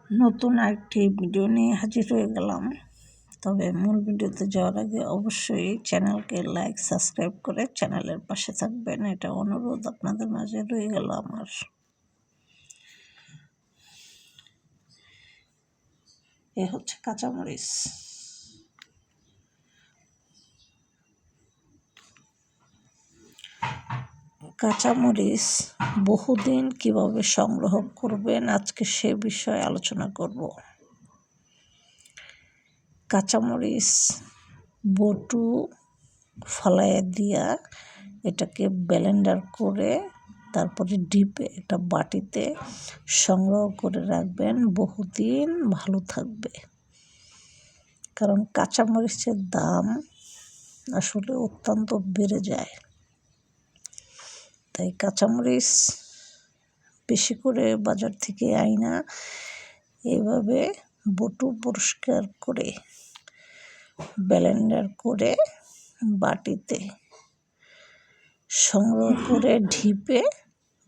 নতুন আরেকটি ভিডিও নিয়ে হাজির হয়ে গেলাম। তবে মূল ভিডিওতে যাওয়ার আগে অবশ্যই চ্যানেলকে লাইক সাবস্ক্রাইব করে চ্যানেলের পাশে থাকবেন, এটা অনুরোধ আপনাদের মাঝে রয়ে গেল আমার। এ হচ্ছে কাঁচামরিচ। কাঁচামরিচ বহুদিন কিভাবে সংগ্রহ করবেন আজকে সে বিষয়ে আলোচনা করব। কাঁচামরিচ বটু ফালাইয়া দিয়া এটাকে ব্লেন্ডার করে তারপরে ডিপে একটা বাটিতে সংগ্রহ করে রাখবেন, বহুদিন ভালো থাকবে। কারণ কাঁচামরিচের দাম আসলে অত্যন্ত বেড়ে যায়, তাই কাঁচামরিচ বেশি করে বাজার থেকে আইনা এইভাবে বটু পরিষ্কার করে ব্লেন্ডার করে বাটিতে সংগ্রহ করে ঢিপে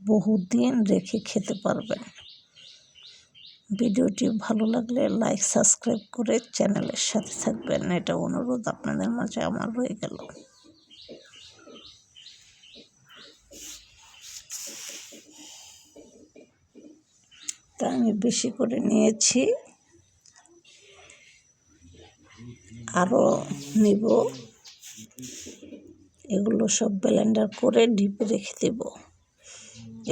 বহুদিন রেখে খেতে পারবেন। ভিডিওটি ভালো লাগলে লাইক সাবস্ক্রাইব করে চ্যানেলের সাথে থাকবেন, এটা অনুরোধ আপনাদের মাঝে আমার রয়ে গেল। তা আমি বেশি করে নিয়েছি, আরও নিব। এগুলো সব ব্লেন্ডার করে ডিপে রেখে দেব।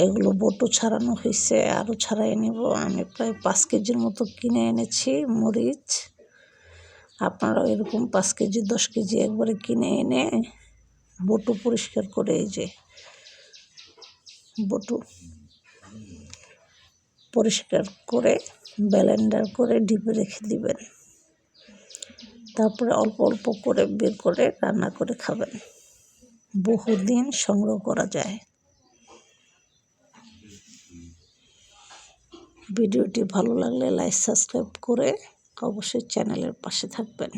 এগুলো বটু ছাড়ানো হয়েছে, আরও ছাড়াই নেব। আমি প্রায় 5 কেজির মতো কিনে এনেছি মরিচ। আপনারাও এরকম 5 কেজি 10 কেজি একবারে কিনে এনে বটু পরিষ্কার করে এই যে বটু পরিষ্কার করে ব্লেন্ডার করে ডিপে রেখে দিবেন। তারপরে অল্প অল্প করে বের করে রান্না করে খাবেন, বহুদিন সংগ্রহ করা যায়। ভিডিওটি ভালো লাগলে লাইক সাবস্ক্রাইব করে অবশ্যই চ্যানেলের পাশে থাকবেন।